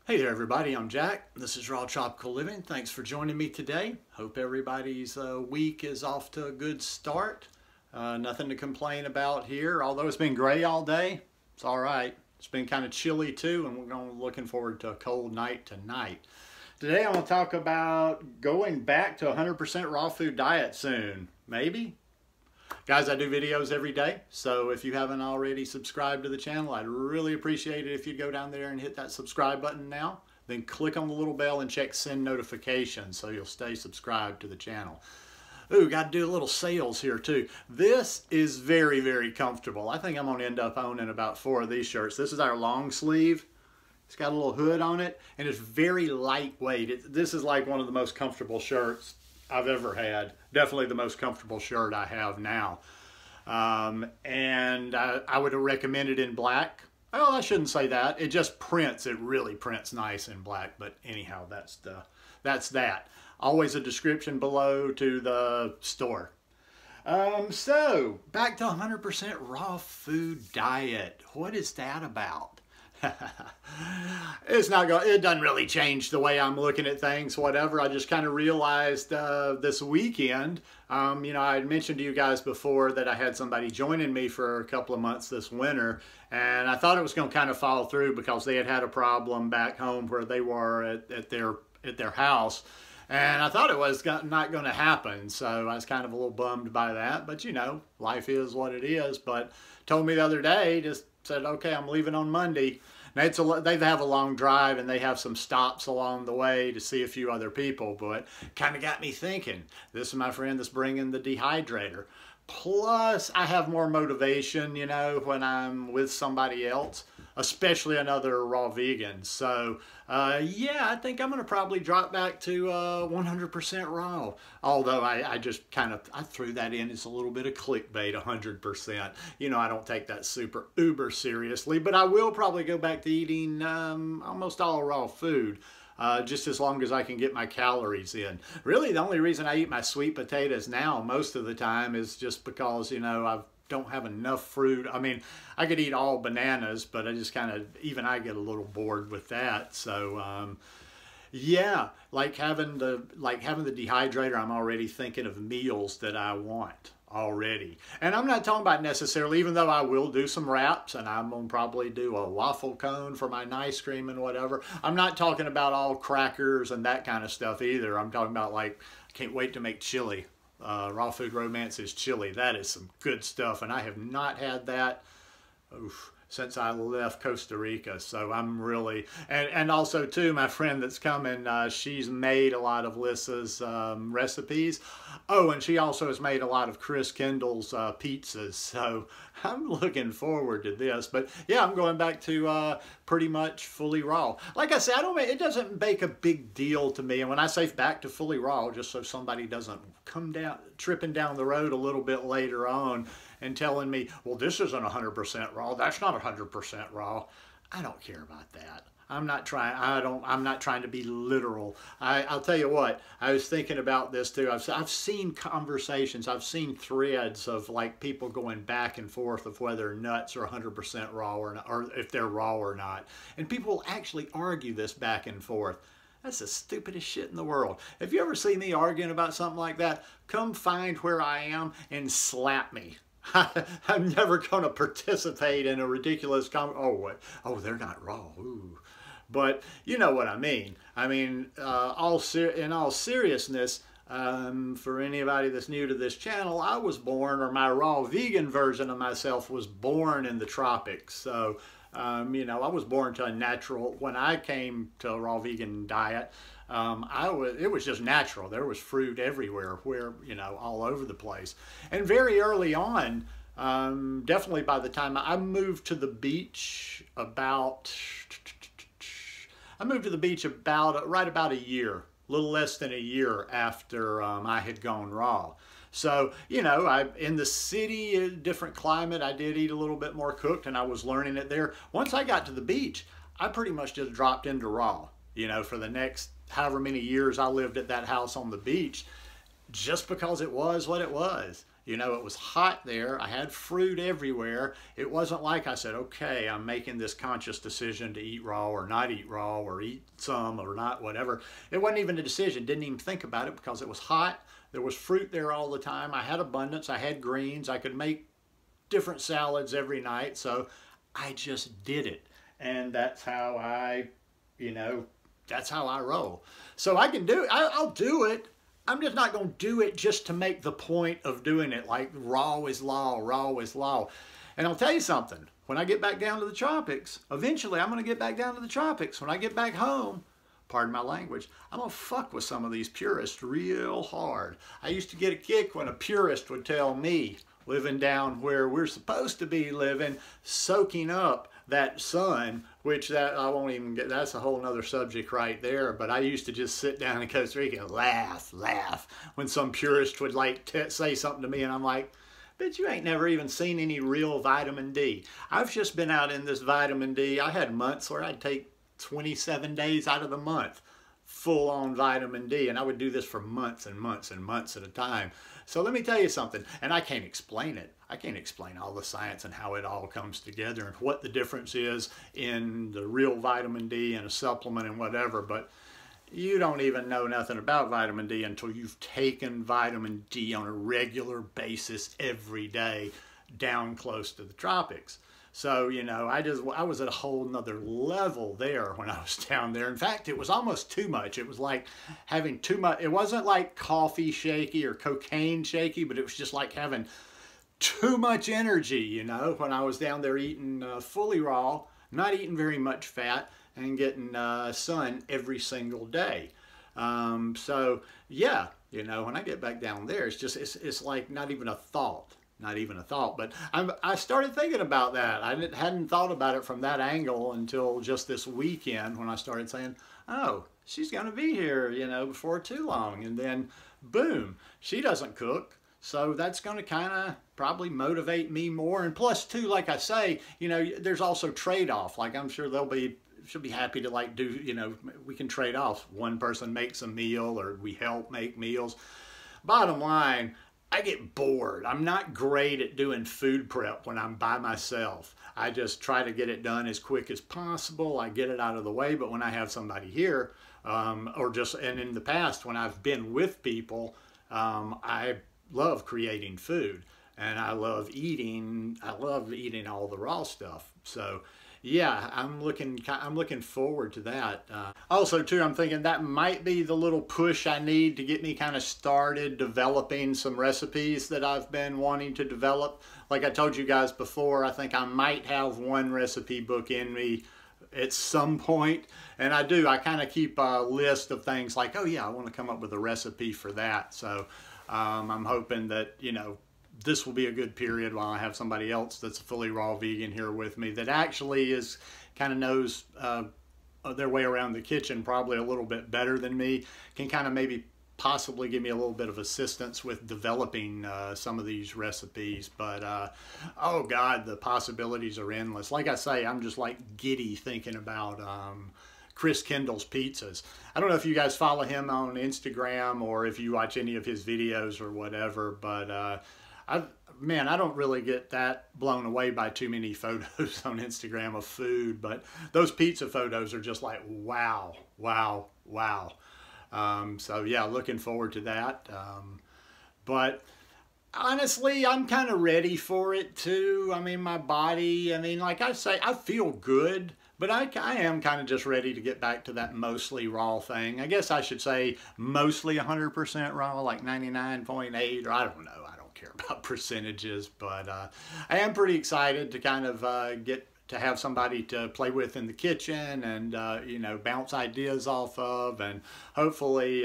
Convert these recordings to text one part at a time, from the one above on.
Hey there everybody, I'm Jack. This is Raw Tropical Living. Thanks for joining me today. Hope everybody's week is off to a good start. Nothing to complain about here, although it's been gray all day. It's all right. It's been kind of chilly too, and we're looking forward to a cold night tonight. Today I want to talk about going back to a 100% raw food diet soon. Maybe? Guys, I do videos every day, so if you haven't already subscribed to the channel, I'd really appreciate it if you'd go down there and hit that subscribe button now. Then click on the little bell and check send notifications so you'll stay subscribed to the channel. Ooh, got to do a little sales here too. This is very, very comfortable. I think I'm going to end up owning about 4 of these shirts. This is our long sleeve. It's got a little hood on it, and it's very lightweight. This is like one of the most comfortable shirts I've ever had. Definitely the most comfortable shirt I have now. And I would recommend it in black. Well, I shouldn't say that. It just prints. It really prints nice in black. But anyhow, that's that. Always a description below to the store. So back to 100% raw food diet. What is that about? It doesn't really change the way I'm looking at things, whatever. I just kind of realized this weekend, I had mentioned to you guys before that I had somebody joining me for a couple of months this winter, and I thought it was going to kind of fall through because they had a problem back home where they were at their house. And I thought it was not going to happen, so I was kind of a little bummed by that. But, life is what it is. But told me the other day, just said, okay, I'm leaving on Monday. Now, they have a long drive, and they have some stops along the way to see a few other people. But kind of got me thinking, this is my friend that's bringing the dehydrator. Plus, I have more motivation, when I'm with somebody else, especially another raw vegan. So, yeah, I think I'm going to probably drop back to 100% raw. Although I just I threw that in as a little bit of clickbait, 100%. I don't take that super uber seriously, but I will probably go back to eating almost all raw food. Just as long as I can get my calories in. Really, the only reason I eat my sweet potatoes now most of the time is just because, I don't have enough fruit. I mean, I could eat all bananas, but I just even I get a little bored with that. So, yeah, like having the dehydrator, I'm already thinking of meals that I want already. And I'm not talking about necessarily, even though I will do some wraps, and I'm going to probably do a waffle cone for my ice cream and whatever. I'm not talking about all crackers and that kind of stuff either. I'm talking about I can't wait to make chili. Raw Food Romance is chili. That is some good stuff, and I have not had that since I left Costa Rica. So I'm really, and also too, my friend that's coming, she's made a lot of Lissa's recipes. Oh, and she also has made a lot of Chris Kendall's pizzas. So I'm looking forward to this. But yeah, I'm going back to pretty much fully raw. Like I said, it doesn't make a big deal to me. And when I say back to fully raw, just so somebody doesn't come tripping down the road a little bit later on and telling me, well, this isn't 100% raw. That's not 100% raw. I don't care about that. I'm not trying to be literal. I'll tell you what, I was thinking about this too. I've seen conversations, I've seen threads of people going back and forth of whether nuts are 100% raw or not, or if they're raw or not. And people actually argue this back and forth. That's the stupidest shit in the world. If you ever see me arguing about something like that, come find where I am and slap me. I'm never going to participate in a ridiculous oh, they're not raw. Ooh. But you know what I mean. I mean, in all seriousness, for anybody that's new to this channel, I was born, or my raw vegan version of myself was born in the tropics. So, I was born to a natural, when I came to a raw vegan diet, it was just natural. There was fruit everywhere, all over the place. And very early on, definitely by the time I moved to the beach right about a year, a little less than a year after I had gone raw. So, in the city, a different climate, I did eat a little bit more cooked, and I was learning it there. Once I got to the beach, I pretty much just dropped into raw, for the next however many years I lived at that house on the beach, just because it was what it was. You know, it was hot there. I had fruit everywhere. It wasn't like I said, okay, I'm making this conscious decision to eat raw or not eat raw or eat some or not, whatever. It wasn't even a decision. Didn't even think about it because it was hot. There was fruit there all the time. I had abundance. I had greens. I could make different salads every night. So I just did it. And that's how I, you know, that's how I roll. So I can do it. I'll do it. I'm just not going to do it just to make the point of doing it like raw is law, raw is law. And I'll tell you something, when I get back down to the tropics, eventually I'm going to get back down to the tropics. When I get back home, pardon my language, I'm going to fuck with some of these purists real hard. I used to get a kick when a purist would tell me, living down where we're supposed to be living, soaking up that sun, which that I won't even get, that's a whole nother subject right there. But I used to just sit down in Costa Rica and laugh when some purist would like say something to me, and I'm like, but you ain't never even seen any real vitamin D. I've just been out in this vitamin D. I had months where I'd take 27 days out of the month full on vitamin D, and I would do this for months and months and months at a time. So let me tell you something, and I can't explain it. I can't explain all the science and how it all comes together and what the difference is in the real vitamin D and a supplement and whatever, but you don't even know nothing about vitamin D until you've taken vitamin D on a regular basis every day down close to the tropics. So, you know, I was at a whole nother level there when I was down there. In fact, it was almost too much. It was like having too much. It wasn't like coffee shaky or cocaine shaky, but it was just like having too much energy, you know, when I was down there eating fully raw, not eating very much fat, and getting sun every single day. So, yeah, you know, when I get back down there, it's just, it's like not even a thought. Not even a thought, but I started thinking about that. I hadn't thought about it from that angle until just this weekend when I started saying, oh, she's going to be here, you know, before too long. And then, boom, she doesn't cook. So that's going to kind of probably motivate me more. And plus, too, like I say, you know, there's also trade-off. Like I'm sure she'll be happy to like do, you know, we can trade off. One person makes a meal or we help make meals. Bottom line, I get bored. I'm not great at doing food prep when I'm by myself. I just try to get it done as quick as possible. I get it out of the way, but when I have somebody here, and in the past when I've been with people, I love creating food and I love eating all the raw stuff. So yeah, I'm looking forward to that. Also, too, I'm thinking that might be the little push I need to get me kind of started developing some recipes that I've been wanting to develop. Like I told you guys before, I think I might have one recipe book in me at some point. And I do. I kind of keep a list of things like, oh yeah, I want to come up with a recipe for that. So I'm hoping that, you know, this will be a good period while I have somebody else that's a fully raw vegan here with me that actually is kind of knows their way around the kitchen probably a little bit better than me, can kind of maybe possibly give me a little bit of assistance with developing some of these recipes. But oh God, the possibilities are endless. Like I say, I'm just like giddy thinking about Chris Kendall's pizzas. I don't know if you guys follow him on Instagram or if you watch any of his videos or whatever, but man, I don't really get that blown away by too many photos on Instagram of food, but those pizza photos are just like, wow, wow, wow. So yeah, looking forward to that. But honestly, I'm kind of ready for it too. I mean, my body, I mean, like I say, I feel good, but I am kind of just ready to get back to that mostly raw thing. I guess I should say mostly 100% raw, like 99.8, or I don't know. I don't care about percentages, but I am pretty excited to kind of get to have somebody to play with in the kitchen and, you know, bounce ideas off of, and hopefully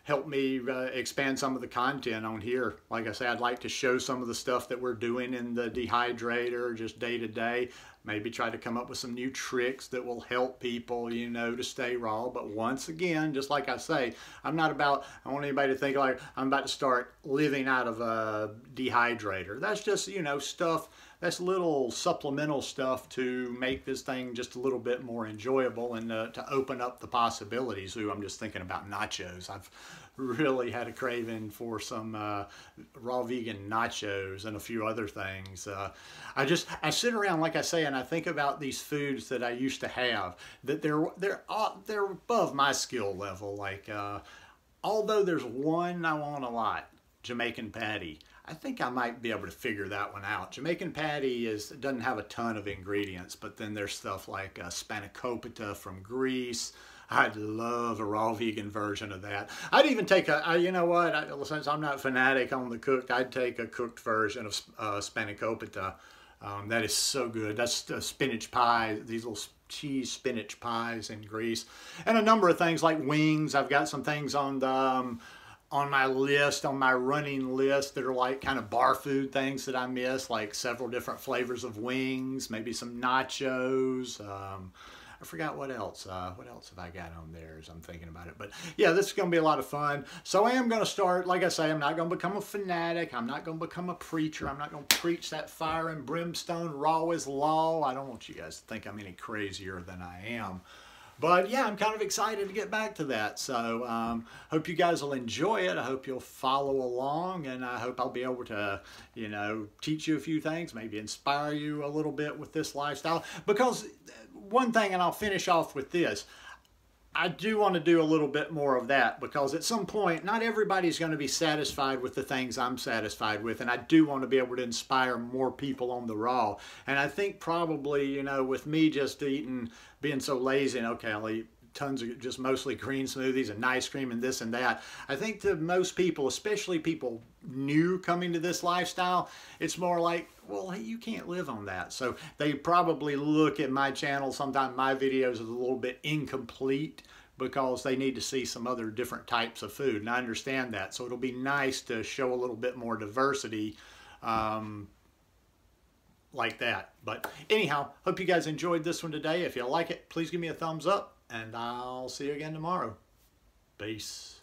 help me expand some of the content on here. Like I say, I'd like to show some of the stuff that we're doing in the dehydrator just day to day. Maybe try to come up with some new tricks that will help people, you know, to stay raw. But once again, just like I say, I don't want anybody to think like I'm about to start living out of a dehydrator. That's just, you know, stuff, that's little supplemental stuff to make this thing just a little bit more enjoyable and to open up the possibilities. Ooh, I'm just thinking about nachos. I've really had a craving for some raw vegan nachos and a few other things. I sit around, like I say, and I think about these foods that I used to have, that they're above my skill level. Like although there's one I want a lot, Jamaican patty. I think I might be able to figure that one out. Jamaican patty doesn't have a ton of ingredients, but then there's stuff like spanakopita from Greece. I'd love a raw vegan version of that. I'd even take you know what, since I'm not fanatic on the cooked, I'd take a cooked version of spanakopita. That is so good. That's spinach pie, these little cheese spinach pies in Greece. And a number of things like wings. I've got some things on the on my list, on my running list, that are like kind of bar food things that I miss, like several different flavors of wings, maybe some nachos. I forgot what else. What else have I got on there as I'm thinking about it? But yeah, this is going to be a lot of fun. So I am going to start, like I say, I'm not going to become a fanatic. I'm not going to become a preacher. I'm not going to preach that fire and brimstone, raw is law. I don't want you guys to think I'm any crazier than I am. But yeah, I'm kind of excited to get back to that. So hope you guys will enjoy it. I hope you'll follow along, and I hope I'll be able to, you know, teach you a few things, maybe inspire you a little bit with this lifestyle. Because one thing, and I'll finish off with this, I do want to do a little bit more of that, because at some point, not everybody's going to be satisfied with the things I'm satisfied with, and I do want to be able to inspire more people on the raw. And I think probably, you know, with me just eating, being so lazy, and okay, I'll eat tons of just mostly green smoothies and ice cream and this and that, I think to most people, especially people new coming to this lifestyle, it's more like, well, hey, you can't live on that. So they probably look at my channel, sometimes my videos as a little bit incomplete, because they need to see some other different types of food, and I understand that. So it'll be nice to show a little bit more diversity like that. But anyhow, hope you guys enjoyed this one today. If you like it, please give me a thumbs up, and I'll see you again tomorrow. Peace.